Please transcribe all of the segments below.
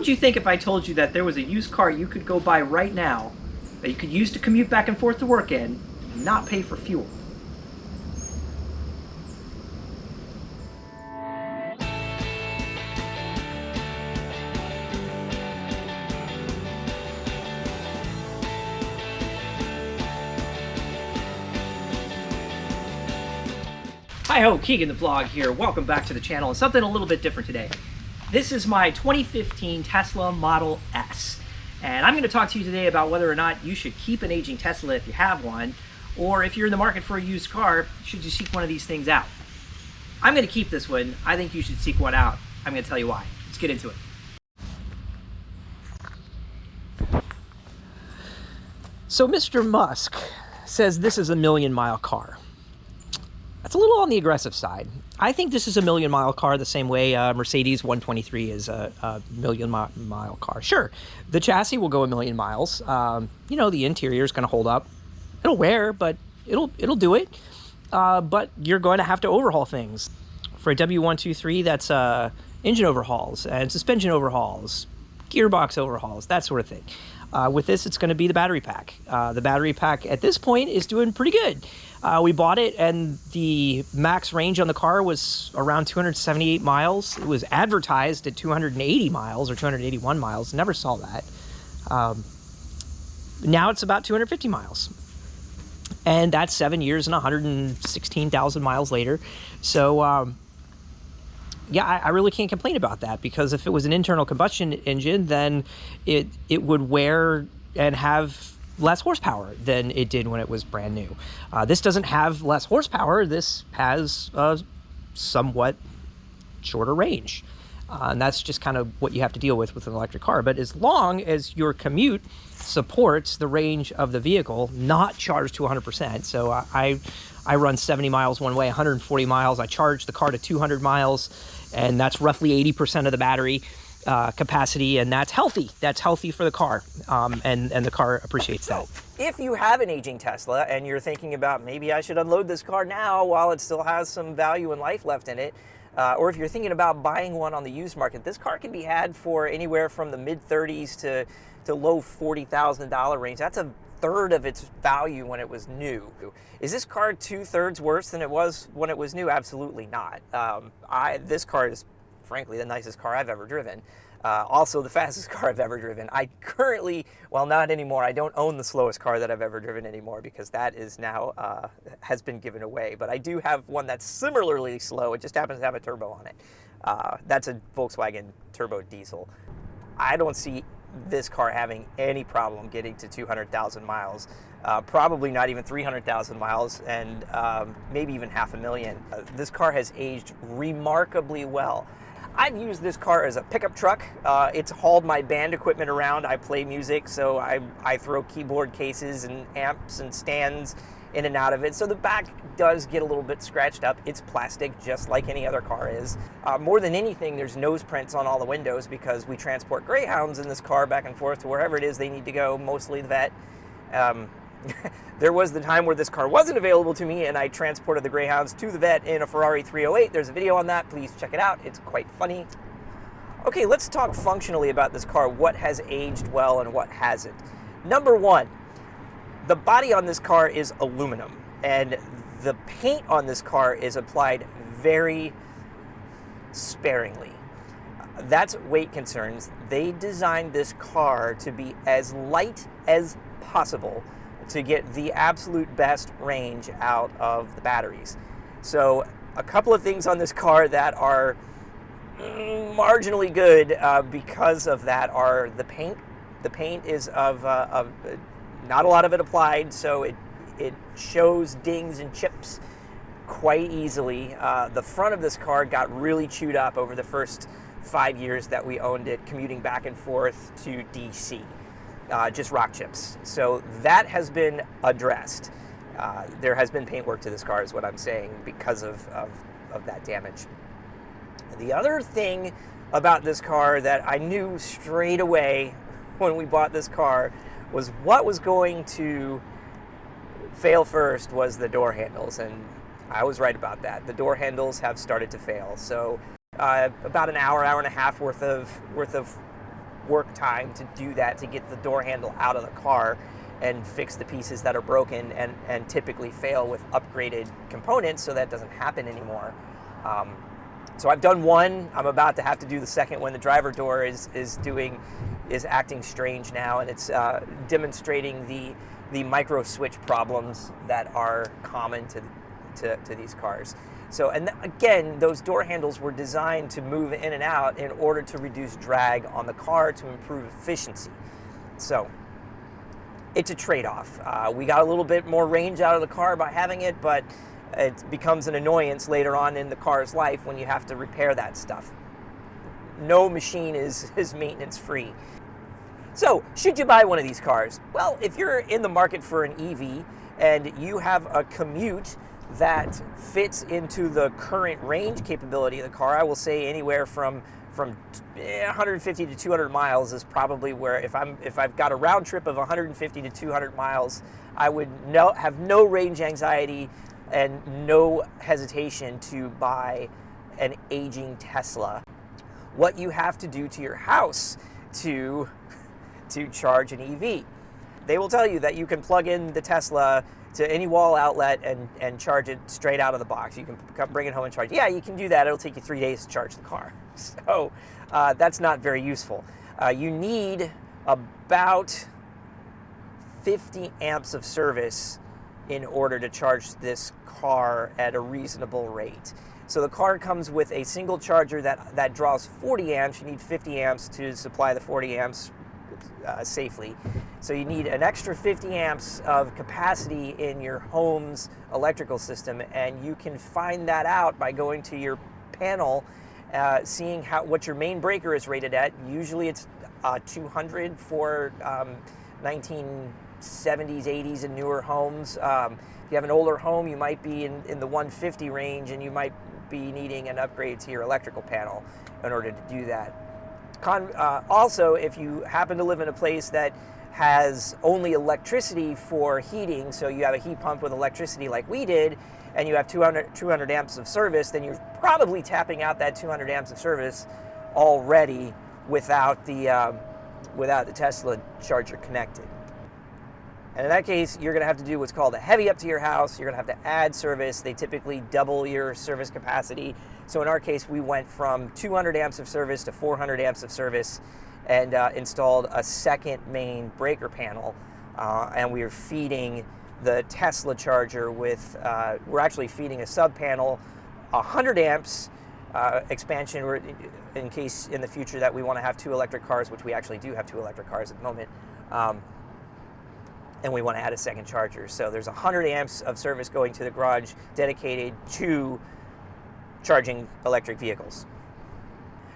would you think if I told you that there was a used car you could go buy right now that you could use to commute back and forth to work in and not pay for fuel? Hi-ho, Keegan the Vlog here. Welcome back to the channel. And something a little bit different today. This is my 2015 Tesla Model S. And I'm going to talk to you today about whether or not you should keep an aging Tesla if you have one, or if you're in the market for a used car, should you seek one of these things out? I'm going to keep this one. I think you should seek one out. I'm going to tell you why. Let's get into it. So Mr. Musk says this is a million-mile car. That's a little on the aggressive side. I think this is a million-mile car the same way Mercedes 123 is a million-mile car. Sure, the chassis will go a million miles. You know, the interior is going to hold up. It'll wear, but it'll do it. But you're going to have to overhaul things. For a W123, that's engine overhauls and suspension overhauls, gearbox overhauls, that sort of thing. With this, it's going to be the battery pack. The battery pack at this point is doing pretty good. We bought it and the max range on the car was around 278 miles. It was advertised at 280 miles or 281 miles. Never saw that. Now it's about 250 miles. And that's 7 years and 116,000 miles later. So, yeah, I really can't complain about that, because if it was an internal combustion engine, then it would wear and have less horsepower than it did when it was brand new. This doesn't have less horsepower. This has a somewhat shorter range. And that's just kind of what you have to deal with an electric car. But as long as your commute supports the range of the vehicle, not charged to 100%. So I run 70 miles one way, 140 miles. I charge the car to 200 miles, and that's roughly 80% of the battery capacity, and that's healthy. That's healthy for the car, and the car appreciates that. If you have an aging Tesla and you're thinking about maybe I should unload this car now while it still has some value and life left in it, or if you're thinking about buying one on the used market, this car can be had for anywhere from the mid-30s to low $40,000 range. That's a third of its value when it was new. Is this car 2/3 worse than it was when it was new? Absolutely not. This car is frankly the nicest car I've ever driven. Also the fastest car I've ever driven. I currently, well, not anymore, I don't own the slowest car that I've ever driven anymore, because that is now, has been given away. But I do have one that's similarly slow. It just happens to have a turbo on it. That's a Volkswagen turbo diesel. I don't see this car having any problem getting to 200,000 miles. Probably not even 300,000 miles, and maybe even 500,000. This car has aged remarkably well. I've used this car as a pickup truck. It's hauled my band equipment around. I play music, so I throw keyboard cases and amps and stands in and out of it. So the back does get a little bit scratched up. It's plastic, just like any other car is. More than anything, there's nose prints on all the windows, because we transport greyhounds in this car back and forth to wherever it is they need to go, mostly the vet. There was the time where this car wasn't available to me and I transported the greyhounds to the vet in a Ferrari 308. There's a video on that. Please check it out. It's quite funny. Okay, let's talk functionally about this car. What has aged well and what hasn't? Number one, the body on this car is aluminum, and the paint on this car is applied very sparingly. That's weight concerns. They designed this car to be as light as possible to get the absolute best range out of the batteries. So a couple of things on this car that are marginally good because of that are the paint. The paint is of not a lot of it applied, so it shows dings and chips quite easily. The front of this car got really chewed up over the first 5 years that we owned it, commuting back and forth to DC. Just rock chips. So that has been addressed. There has been paint work to this car, is what I'm saying, because of that damage. The other thing about this car that I knew straight away when we bought this car was what was going to fail first was the door handles, and I was right about that. The door handles have started to fail. So about an hour and a half worth of work time to do that, to get the door handle out of the car and fix the pieces that are broken and typically fail with upgraded components, so that doesn't happen anymore. So I've done one. I'm about to have to do the second when the driver door is acting strange now, and it's demonstrating the micro switch problems that are common to these cars. So, and again, those door handles were designed to move in and out in order to reduce drag on the car to improve efficiency. So it's a trade-off. We got a little bit more range out of the car by having it, but it becomes an annoyance later on in the car's life when you have to repair that stuff. No machine is maintenance free. So, should you buy one of these cars? Well, if you're in the market for an EV and you have a commute that fits into the current range capability of the car, I will say anywhere from 150 to 200 miles is probably where, if I've got a round trip of 150 to 200 miles, I would have no range anxiety and no hesitation to buy an aging Tesla. What you have to do to your house to charge an EV. They will tell you that you can plug in the Tesla to any wall outlet and charge it straight out of the box. You can bring it home and charge. Yeah, you can do that. It'll take you 3 days to charge the car. So that's not very useful. You need about 50 amps of service in order to charge this car at a reasonable rate. So the car comes with a single charger that draws 40 amps. You need 50 amps to supply the 40 amps safely. So you need an extra 50 amps of capacity in your home's electrical system, and you can find that out by going to your panel, seeing what your main breaker is rated at. Usually it's 200 for 1970s, 80s, and newer homes. If you have an older home, you might be in the 150 range, and you might be needing an upgrade to your electrical panel in order to do that. Also, if you happen to live in a place that has only electricity for heating, so you have a heat pump with electricity like we did, and you have 200 amps of service, then you're probably tapping out that 200 amps of service already without the Tesla charger connected. And in that case, you're going to have to do what's called a heavy up to your house. You're going to have to add service. They typically double your service capacity. So in our case, we went from 200 amps of service to 400 amps of service and installed a second main breaker panel. And we are feeding the Tesla charger with, we're actually feeding a sub panel, 100 amps expansion in case in the future that we want to have 2 electric cars, which we actually do have 2 electric cars at the moment. And we want to add a second charger. So there's 100 amps of service going to the garage dedicated to charging electric vehicles.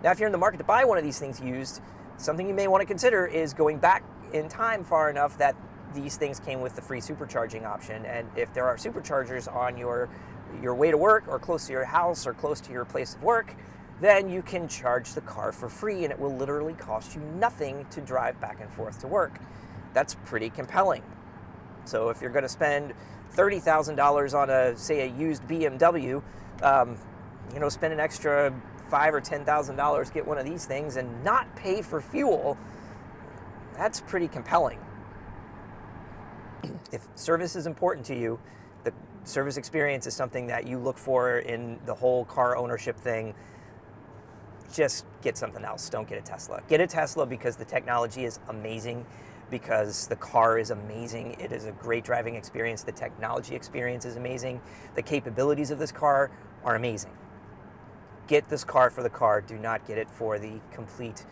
Now, if you're in the market to buy one of these things used, something you may want to consider is going back in time far enough that these things came with the free supercharging option. And if there are superchargers on your way to work or close to your house or close to your place of work, then you can charge the car for free, and it will literally cost you nothing to drive back and forth to work. That's pretty compelling. So if you're going to spend $30,000 on say a used BMW, spend an extra $5,000 or $10,000, get one of these things and not pay for fuel, that's pretty compelling. If service is important to you, the service experience is something that you look for in the whole car ownership thing, just get something else. Don't get a Tesla. Get a Tesla because the technology is amazing, because the car is amazing. It is a great driving experience. The technology experience is amazing. The capabilities of this car are amazing. Get this car for the car. Do not get it for the complete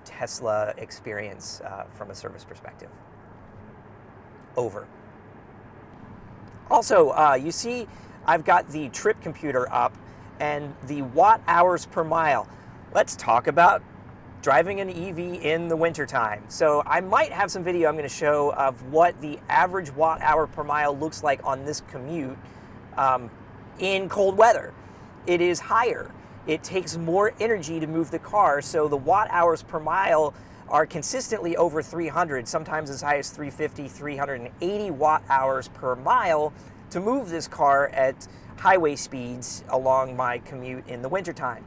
Tesla experience from a service perspective. Over. Also, you see I've got the trip computer up and the watt hours per mile. Let's talk about driving an EV in the wintertime. So I might have some video I'm going to show of what the average watt hour per mile looks like on this commute in cold weather. It is higher. It takes more energy to move the car, so the watt hours per mile are consistently over 300, sometimes as high as 350, 380 watt hours per mile to move this car at highway speeds along my commute in the wintertime.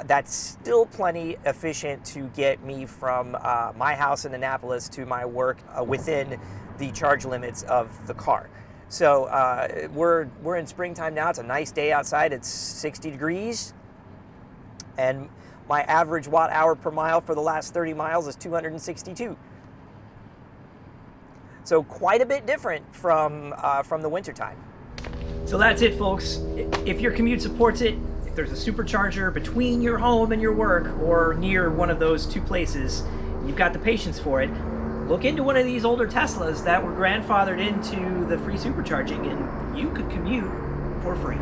That's still plenty efficient to get me from my house in Annapolis to my work within the charge limits of the car. So we're in springtime now. It's a nice day outside. It's 60 degrees. And my average watt hour per mile for the last 30 miles is 262. So quite a bit different from the winter time. So that's it, folks. If your commute supports it, if there's a supercharger between your home and your work or near one of those two places, you've got the patience for it, look into one of these older Teslas that were grandfathered into the free supercharging, and you could commute for free.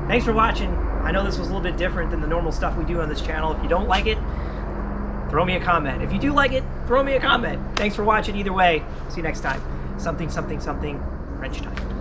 Thanks for watching. I know this was a little bit different than the normal stuff we do on this channel. If you don't like it, throw me a comment. If you do like it, throw me a comment. Thanks for watching either way. See you next time. Something, something, something, wrench time.